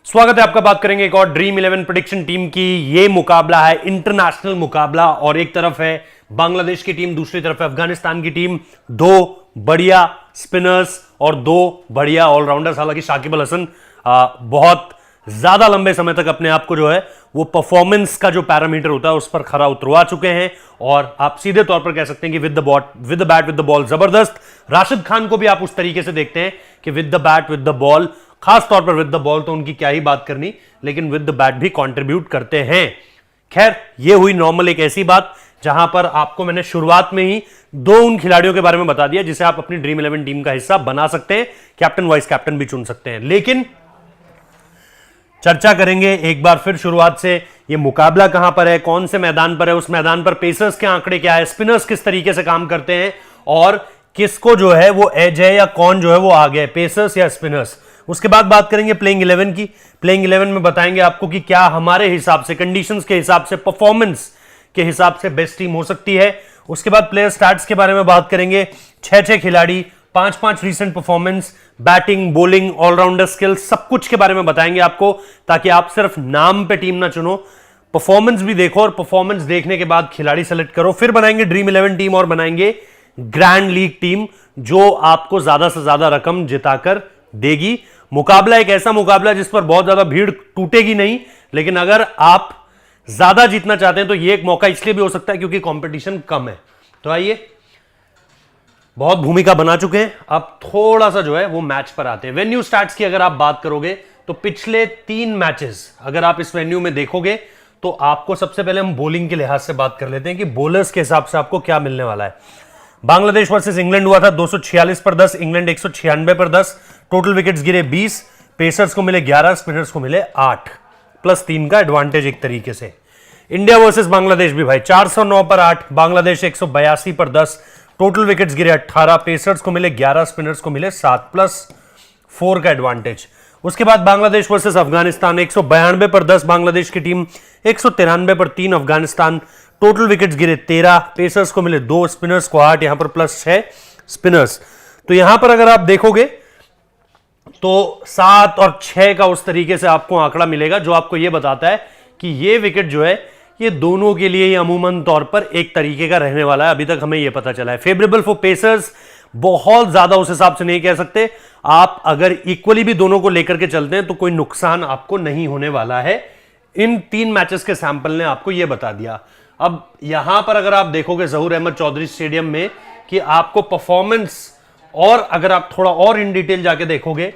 स्वागत है आपका। बात करेंगे एक और ड्रीम 11 प्रेडिक्शन टीम की। ये मुकाबला है इंटरनेशनल मुकाबला और एक तरफ है बांग्लादेश की टीम, दूसरी तरफ है अफगानिस्तान की टीम। दो बढ़िया स्पिनर्स और दो बढ़िया ऑलराउंडर्स। हालांकि शाकिब अल हसन बहुत ज्यादा लंबे समय तक अपने आप को जो है वो परफॉर्मेंस का जो पैरामीटर होता है उस पर खरा उतरवा चुके हैं और आप सीधे तौर पर कह सकते हैं कि with the bat with the ball जबरदस्त। राशिद खान को भी आप उस तरीके से देखते हैं कि with the bat with the ball, खास तौर पर विद द बॉल तो उनकी क्या ही बात करनी, लेकिन विद द बैट भी कंट्रीब्यूट करते हैं। खैर, ये हुई नॉर्मल एक ऐसी बात जहां पर आपको मैंने शुरुआत में ही दो उन खिलाड़ियों के बारे में बता दिया जिसे आप अपनी ड्रीम 11 टीम का हिस्सा बना सकते हैं, कैप्टन वाइस कैप्टन भी चुन सकते हैं। लेकिन चर्चा करेंगे एक बार फिर शुरुआत से, ये मुकाबला कहां पर है, कौन से मैदान पर है, उस मैदान पर पेसर्स के आंकड़े क्या है, स्पिनर्स किस तरीके से काम करते हैं और किसको जो है वो एज है या कौन जो है वो आगे है, पेसर्स या स्पिनर्स। उसके बाद बात करेंगे प्लेइंग 11 की। प्लेइंग 11 में बताएंगे आपको कि क्या हमारे हिसाब से, कंडीशंस के हिसाब से, परफॉर्मेंस के हिसाब से बेस्ट टीम हो सकती है। उसके बाद प्लेयर स्टैट्स के बारे में बात करेंगे। 6-6 खिलाड़ी, 5-5 recent performance, batting, bowling, allrounder skills, सब कुछ के बारे में बताएंगे आपको, ताकि आप सिर्फ नाम पे टीम ना चुनो, परफॉर्मेंस भी देखो और परफॉर्मेंस देखने के बाद खिलाड़ी सेलेक्ट करो। फिर बनाएंगे ड्रीम 11 टीम और बनाएंगे ग्रैंड लीग टीम जो आपको ज्यादा से ज्यादा रकम जिताकर देगी। मुकाबला एक ऐसा मुकाबला जिस पर बहुत ज्यादा भीड़ टूटेगी नहीं, लेकिन अगर आप ज्यादा जीतना चाहते हैं तो यह एक मौका इसलिए भी हो सकता है क्योंकि कंपटीशन कम है। तो आइए, बहुत भूमिका बना चुके हैं, अब थोड़ा सा जो है वो मैच पर आते हैं। वेन्यू स्टैट्स की अगर आप बात करोगे तो पिछले 3 मैचेस अगर आप इस वेन्यू में देखोगे तो आपको सबसे पहले हम बॉलिंग के लिहाज से बात कर लेते हैं कि बॉलर्स के हिसाब से आपको क्या मिलने वाला है। बांग्लादेश वर्सेस इंग्लैंड हुआ था 246 पर 10, इंग्लैंड 196 पर 10, टोटल विकेट्स गिरे 20, पेसर्स को मिले 11, स्पिनर्स को मिले 8, +3 का एडवांटेज एक तरीके से। इंडिया वर्सेस बांग्लादेश भी भाई 409 पर 8, बांग्लादेश 182 पर 10, टोटल विकेट्स गिरे 18, पेसर्स को मिले 11, स्पिनर्स को मिले 7, +4 का एडवांटेज। उसके बाद बांग्लादेश वर्सेस अफगानिस्तान 192 पर 10, बांग्लादेश की टीम 193 पर 3, अफगानिस्तान, टोटल विकेट्स गिरे 13, पेसर्स को मिले 2, स्पिनर्स को 8, यहां पर +6 स्पिनर्स। तो यहां पर अगर आप देखोगे तो 7 और 6 का उस तरीके से आपको आंकड़ा मिलेगा जो आपको यह बताता है कि यह विकेट जो है ये दोनों के लिए अमूमन तौर पर एक तरीके का रहने वाला है। अभी तक हमें यह पता चला है। फेवरेबल फॉर पेसर्स बहुत ज्यादा उस हिसाब से नहीं कह सकते। आप अगर इक्वली भी दोनों को लेकर के चलते हैं तो कोई नुकसान आपको नहीं होने वाला है। इन 3 मैचेस के सैंपल ने आपको यह बता दिया। अब यहां पर अगर आप देखोगे जहूर अहमद चौधरी स्टेडियम में कि आपको परफॉर्मेंस, और अगर आप थोड़ा और इन डिटेल जाके देखोगे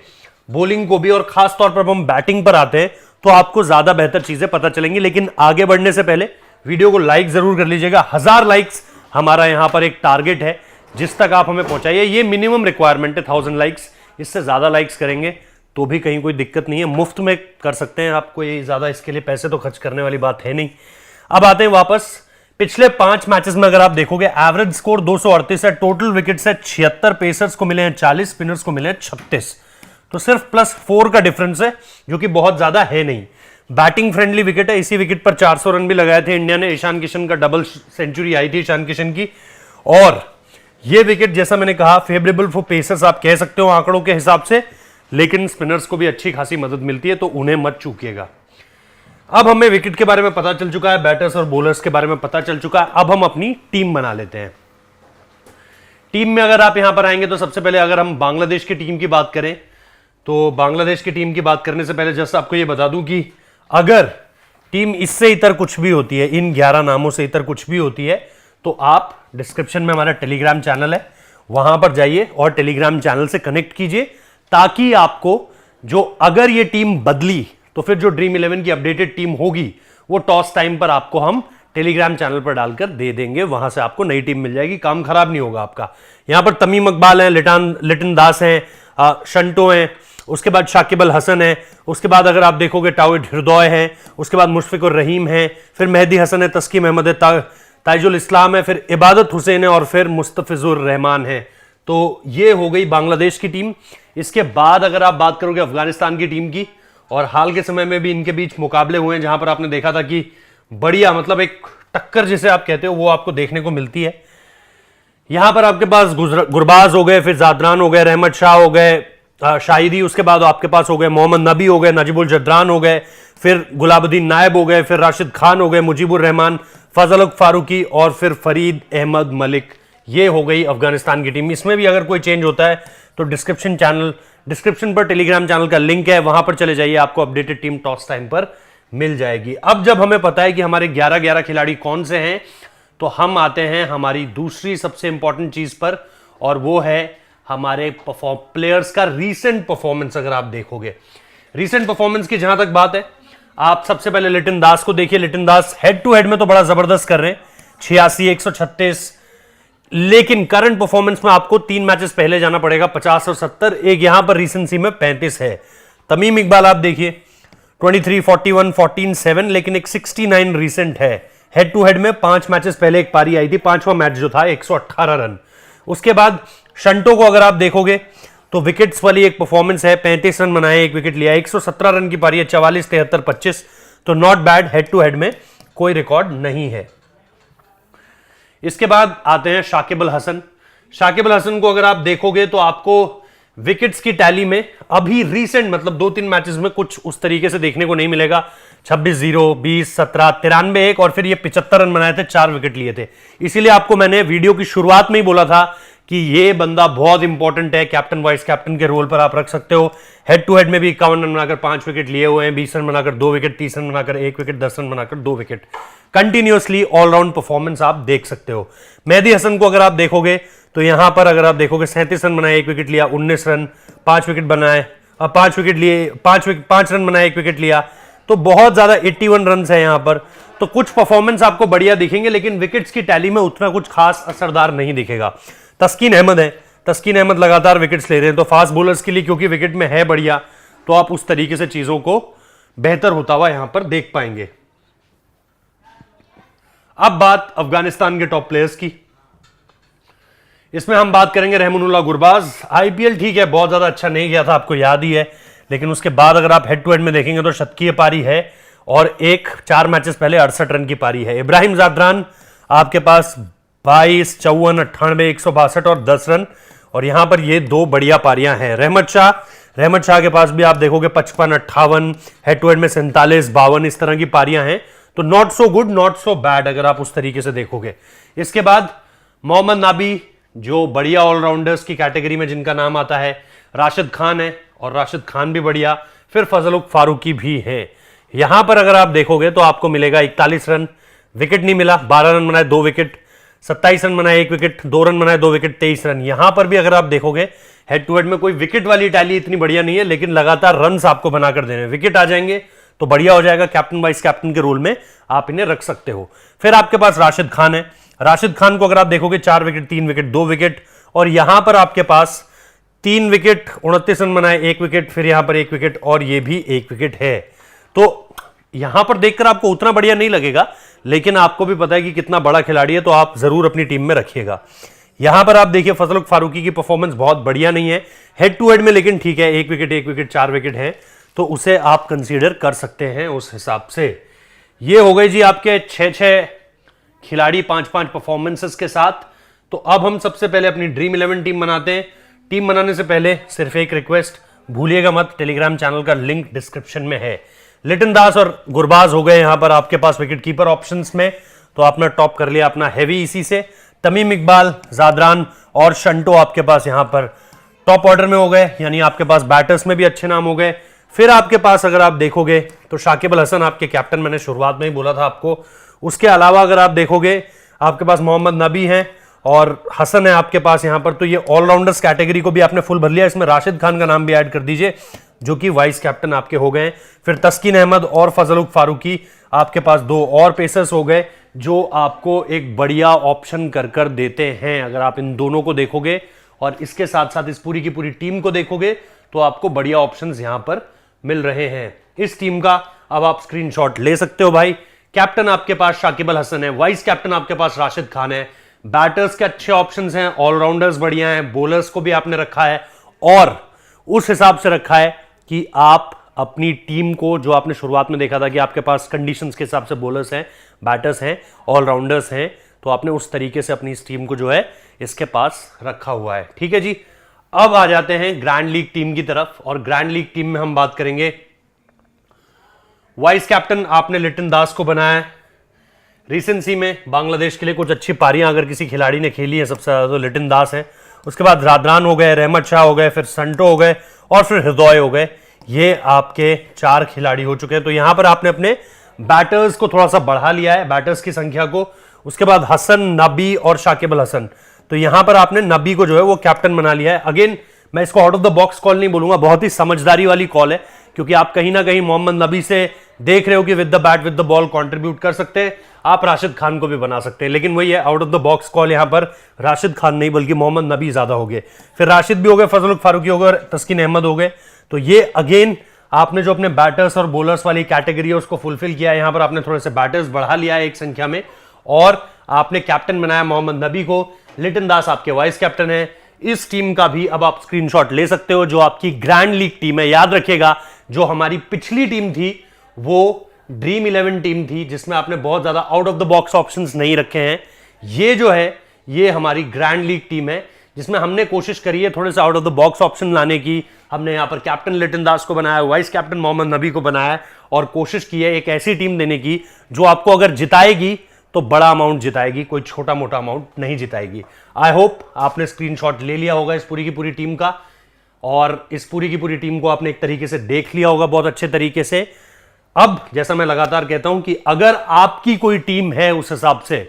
बॉलिंग को भी, और खास तौर पर हम बैटिंग पर आते हैं तो आपको ज्यादा बेहतर चीजें पता चलेंगी। लेकिन आगे बढ़ने से पहले वीडियो को लाइक जरूर कर लीजिएगा। 1000 लाइक्स हमारा यहां पर एक टारगेट है जिस तक आप हमें पहुंचाइए। ये मिनिमम रिक्वायरमेंट है 1000 लाइक्स। इससे ज्यादा लाइक्स करेंगे तो भी कहीं कोई दिक्कत नहीं है, मुफ्त में कर सकते हैं। आपको ये ज्यादा इसके लिए पैसे तो खर्च करने वाली बात है नहीं। अब आते हैं वापस। पिछले 5 मैचेस में अगर आप देखोगे एवरेज स्कोर 238 है, टोटल विकेट्स है 76, पेसर्स को मिले हैं 40, स्पिनर्स को मिले हैं 36, तो सिर्फ +4 का डिफरेंस है जो कि बहुत ज्यादा है नहीं। बैटिंग फ्रेंडली विकेट है। इसी विकेट पर 400 रन भी लगाए थे इंडिया ने। ईशान किशन का डबल सेंचुरी आई थी ईशान किशन की। और यह विकेट जैसा मैंने कहा फेवरेबल फॉर पेसर्स आप कह सकते हो आंकड़ों के हिसाब से, लेकिन स्पिनर्स को भी अच्छी खासी मदद मिलती है तो उन्हें मत चूकिएगा। अब हमें विकेट के बारे में पता चल चुका है, बैटर्स और बॉलर्स के बारे में पता चल चुका है। अब हम अपनी टीम बना लेते हैं। टीम में अगर आप यहां पर आएंगे तो सबसे पहले अगर हम बांग्लादेश की टीम की बात करें तो बांग्लादेश की टीम की बात करने से पहले जस्ट आपको यह बता दूं कि अगर टीम इससे इतर कुछ भी होती है, इन 11 नामों से इतर कुछ भी होती है, तो आप डिस्क्रिप्शन में हमारा टेलीग्राम चैनल है, वहां पर जाइए और टेलीग्राम चैनल से कनेक्ट कीजिए, ताकि आपको जो अगर ये टीम बदली तो फिर जो ड्रीम 11 की अपडेटेड टीम होगी वो टॉस टाइम पर आपको हम टेलीग्राम चैनल पर डालकर दे देंगे। वहां से आपको नई टीम मिल जाएगी, काम खराब नहीं होगा आपका। यहां पर तमीम इकबाल है, लिटन दास हैं, शंटो हैं, उसके बाद शाकिब अल हसन है, उसके बाद अगर आप देखोगे टाउड हृदय है, उसके बाद मुशफिकुर रहीम है, फिर मेहदी हसन है, तस्कीम अहमद है, ताइजुल इस्लाम है, फिर इबादत हुसैन है और फिर मुस्तफिजुर रहमान है। तो ये हो गई बांग्लादेश की टीम। इसके बाद अगर आप बात करोगे अफगानिस्तान की टीम की, और हाल के समय में भी इनके बीच मुकाबले हुए हैं जहां पर आपने देखा था कि बढ़िया, मतलब एक टक्कर जिसे आप कहते हो वो आपको देखने को मिलती है। यहां पर आपके पास गुरबाज हो गए, फिर जादरान हो गए, रहमत शाह हो गए, शाहिदी, उसके बाद आपके पास हो गए मोहम्मद नबी हो गए, नजीबुल जदरान हो गए, फिर गुलाबुद्दीन नायब हो गए, फिर राशिद खान हो गए, मुजीबुर रहमान, फजल फारूकी और फिर फरीद अहमद मलिक। ये हो गई अफगानिस्तान की टीम। इसमें भी अगर कोई चेंज होता है तो डिस्क्रिप्शन पर टेलीग्राम चैनल का लिंक है, वहां पर चले जाइए, आपको अपडेटेड टीम टॉस टाइम पर मिल जाएगी। अब जब हमें पता है कि हमारे 11-11 खिलाड़ी कौन से हैं, तो हम आते हैं हमारी दूसरी सबसे इंपॉर्टेंट चीज पर, और वो है हमारे प्लेयर्स का रीसेंट परफॉर्मेंस। अगर आप देखोगे रीसेंट परफॉर्मेंस की जहां तक बात है, आप सबसे पहले लिटन दास को देखिए। लिटन दास हेड टू हेड में तो बड़ा जबरदस्त कर रहे हैं, 86, 136, लेकिन करंट परफॉर्मेंस में आपको 3 मैचेस पहले जाना पड़ेगा, 50 और 70। एक यहां पर रीसेंसी में 35 है। तमीम इकबाल आप देखिए 23, 41, 14, 7, लेकिन एक 69 रीसेंट है। हेड टू हेड में 5 मैचेस पहले एक पारी आई थी, 5वां मैच जो था 118 रन। उसके बाद शंटो को अगर आप देखोगे तो विकेट्स वाली एक परफॉर्मेंस है, 35 रन बनाए, 1 विकेट लिया, 117 रन की पारी है, 44, 73, 25, तो not bad. Head to head में कोई रिकॉर्ड नहीं है। इसके बाद आते हैं शाकिब अल हसन। शाकिब अल हसन को अगर आप देखोगे तो आपको विकेट्स की टैली में अभी रीसेंट मतलब 2-3 मैचेस में कुछ उस तरीके से देखने को नहीं मिलेगा। 26-0, 20, 17, 93 1 और फिर ये 75 रन बनाए थे, 4 विकेट लिए थे। इसीलिए आपको मैंने वीडियो की शुरुआत में ही बोला था कि ये बंदा बहुत इंपॉर्टेंट है, कैप्टन वाइस कैप्टन के रोल पर आप रख सकते हो। हेड टू हेड में भी 51 रन बनाकर 5 विकेट लिए हुए हैं, 20 रन बनाकर 2 विकेट, 30 रन बनाकर 1 विकेट, 10 रन बनाकर 2 विकेट। कंटिन्यूअसली ऑलराउंड परफॉर्मेंस आप देख सकते हो। मेहदी हसन को अगर आप देखोगे तो यहां पर अगर आप देखोगे 37 रन बनाए, 1 विकेट लिया, 19 रन, 5 विकेट बनाए, 5 विकेट लिए, 5 रन बनाए, 1 विकेट लिया, तो बहुत ज्यादा 81 रन है यहां पर। तो कुछ परफॉर्मेंस आपको बढ़िया दिखेंगे, लेकिन विकेट्स की टैली में उतना कुछ खास असरदार नहीं दिखेगा। तस्कीन अहमद है, तस्कीन अहमद लगातार विकेट्स ले रहे हैं, तो फास्ट बॉलर्स के लिए क्योंकि विकेट में है बढ़िया, तो आप उस तरीके से चीजों को बेहतर होता हुआ यहां पर देख पाएंगे। अब बात अफगानिस्तान के टॉप प्लेयर्स की। इसमें हम बात करेंगे रहमानुल्लाह गुरबाज। आईपीएल ठीक है, बहुत ज्यादा अच्छा नहीं गया था, आपको याद ही है, लेकिन उसके बाद अगर आप हेड टू हेड में देखेंगे तो शतकीय पारी है और 4 मैचेस पहले 68 रन की पारी है। इब्राहिम जादरान आपके पास 22, 54, 98, 162 और 10 रन, और यहां पर ये 2 बढ़िया पारियां हैं। रहमत शाह के पास भी आप देखोगे 55, 58, हेड टू हेड में 47, 52, इस तरह की पारियां हैं। तो not so good, not so bad अगर आप उस तरीके से देखोगे। इसके बाद मोहम्मद नाबी, जो बढ़िया ऑलराउंडर्स की कैटेगरी में जिनका नाम आता है, राशिद खान है, और राशिद खान भी बढ़िया, फिर फजल फारूकी भी है। यहां पर अगर आप देखोगे तो आपको मिलेगा 41 रन, विकेट नहीं मिला, 12 रन बनाए, 2 विकेट, 27 रन बनाए, 1 विकेट, 2 रन बनाए, 2 विकेट, 23 रन। यहां पर भी अगर आप देखोगे हेड टू हेड में कोई विकेट वाली टैली इतनी बढ़िया नहीं है, लेकिन लगातार रन आपको बनाकर देने, विकेट आ जाएंगे तो बढ़िया हो जाएगा। कैप्टन वाइस कैप्टन के रोल में आप इन्हें रख सकते हो। फिर आपके पास राशिद खान है। राशिद खान को अगर आप देखोगे 4 विकेट, 3 विकेट, 2 विकेट, और यहां पर आपके पास 3 विकेट, 29 रन बनाए, 1 विकेट, फिर यहां पर 1 विकेट, और ये भी 1 विकेट है। तो यहां पर देखकर आपको उतना बढ़िया नहीं लगेगा, लेकिन आपको भी पता है कि कितना बड़ा खिलाड़ी है, तो आप जरूर अपनी टीम में रखिएगा। यहां पर आप देखिए फजल फारूकी की परफॉर्मेंस बहुत बढ़िया नहीं है हेड टू हेड में, लेकिन ठीक है, 1 विकेट, 1 विकेट, 4 विकेट है, तो उसे आप कंसीडर कर सकते हैं उस हिसाब से। ये हो गई जी आपके 6 खिलाड़ी 5 परफॉर्मेंसेस के साथ। तो अब हम सबसे पहले अपनी ड्रीम 11 टीम बनाते हैं। टीम बनाने से पहले सिर्फ एक रिक्वेस्ट, भूलिएगा मत, टेलीग्राम चैनल का लिंक डिस्क्रिप्शन में है। लिटन दास और गुरबाज हो गए यहां पर आपके पास विकेट कीपर ऑप्शंस में, तो आपने टॉप कर लिया अपना हैवी इसी से। तमीम इकबाल, जादरान और शंटो आपके पास यहां पर टॉप ऑर्डर में हो गए, यानी आपके पास बैटर्स में भी अच्छे नाम हो गए। फिर आपके पास अगर आप देखोगे तो शाकिब अल हसन आपके कैप्टन, मैंने शुरुआत में ही बोला था आपको। उसके अलावा अगर आप देखोगे आपके पास मोहम्मद नबी हैं और हसन है आपके पास यहां पर, तो ये ऑलराउंडर्स कैटेगरी को भी आपने फुल भर लिया। इसमें राशिद खान का नाम भी ऐड कर दीजिए, जो कि वाइस कैप्टन आपके हो गए। फिर तस्कीन अहमद और फजल फारूकी आपके पास 2 और पेसर्स हो गए, जो आपको एक बढ़िया ऑप्शन कर देते हैं। अगर आप इन दोनों को देखोगे और इसके साथ साथ इस पूरी की पूरी टीम को देखोगे, तो आपको बढ़िया ऑप्शंस यहां पर मिल रहे हैं। इस टीम का अब आप स्क्रीनशॉट ले सकते हो भाई। कैप्टन आपके पास शाकिब अल हसन है, वाइस कैप्टन आपके पास राशिद खान है, बैटर्स के अच्छे ऑप्शंस हैं, ऑलराउंडर्स बढ़िया हैं, बॉलर्स को भी आपने रखा है, और उस हिसाब से रखा है कि आप अपनी टीम को, जो आपने शुरुआत में देखा था कि आपके पास कंडीशंस के हिसाब से बॉलर्स हैं, बैटर्स हैं, ऑलराउंडर्स हैं, तो आपने उस तरीके से अपनी इस टीम को जो है इसके पास रखा हुआ है। ठीक है जी। अब आ जाते हैं ग्रैंड लीग टीम की तरफ, और ग्रैंड लीग टीम में हम बात करेंगे। वाइस कैप्टन आपने लिटन दास को बनाया है। रिसेंसी में बांग्लादेश के लिए कुछ अच्छी पारियां अगर किसी खिलाड़ी ने खेली है सबसे ज्यादा तो लिटन दास है। उसके बाद रादरान हो गए, रहमत शाह हो गए, फिर संटो हो गए और फिर हृदय हो गए। ये आपके 4 खिलाड़ी हो चुके हैं। तो यहां पर आपने अपने बैटर्स को थोड़ा सा बढ़ा लिया है, बैटर्स की संख्या को। उसके बाद हसन, नबी और शाकिब अल हसन। तो यहां पर आपने नबी को जो है वो कैप्टन बना लिया है। अगेन मैं इसको out of the box call नहीं बोलूंगा, बहुत ही समझदारी वाली कॉल है, क्योंकि आप कहीं ना कहीं मोहम्मद नबी से देख रहे हो कि with the bat with the ball contribute कर सकते हैं। आप राशिद खान को भी बना सकते हैं, लेकिन वही है out of the box call. यहां पर राशिद खान नहीं बल्कि मोहम्मद नबी ज्यादा हो गए, फिर राशिद भी हो गए, फजल फारूकी हो गए और तस्किन अहमद हो गए। तो ये अगेन आपने जो अपने बैटर्स और बॉलर्स वाली कैटेगरी है उसको फुलफिल किया। यहां पर आपने थोड़े से बैटर्स बढ़ा लिया है एक संख्या में, और आपने कैप्टन बनाया मोहम्मद नबी को। लिटन दास आपके वाइस कैप्टन है। इस टीम का भी अब आप स्क्रीनशॉट ले सकते हो, जो आपकी ग्रैंड लीग टीम है। याद रखिएगा जो हमारी पिछली टीम थी वो ड्रीम 11 टीम थी, जिसमें आपने बहुत ज्यादा out of the box options नहीं रखे हैं। ये जो है ये हमारी ग्रैंड लीग टीम है, जिसमें हमने कोशिश करी है थोड़े से out of the box option लाने की। हमने यहां पर कैप्टन लिटन दास को बनाया, वाइस कैप्टन मोहम्मद नबी को बनाया, और कोशिश की है एक ऐसी टीम देने की जो आपको अगर जिताएगी तो बड़ा अमाउंट जिताएगी, कोई छोटा मोटा अमाउंट नहीं जिताएगी। आई होप आपने स्क्रीनशॉट ले लिया होगा इस पूरी की पूरी टीम का, और इस पूरी की पूरी टीम को आपने एक तरीके से देख लिया होगा बहुत अच्छे तरीके से। अब जैसा मैं लगातार कहता हूं कि अगर आपकी कोई टीम है उस हिसाब से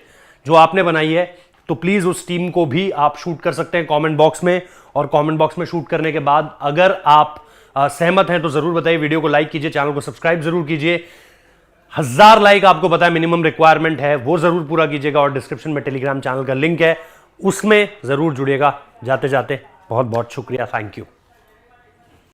जो आपने बनाई है, तो प्लीज उस टीम को भी आप शूट कर सकते हैं कमेंट बॉक्स में, और कमेंट बॉक्स में शूट करने के बाद अगर आप सहमत हैं तो जरूर बताइए। वीडियो को लाइक कीजिए, चैनल को सब्सक्राइब जरूर कीजिए। 1000 लाइक आपको पता है मिनिमम रिक्वायरमेंट है, वो जरूर पूरा कीजिएगा। और डिस्क्रिप्शन में टेलीग्राम चैनल का लिंक है, उसमें जरूर जुड़िएगा। जाते जाते बहुत बहुत शुक्रिया, थैंक यू।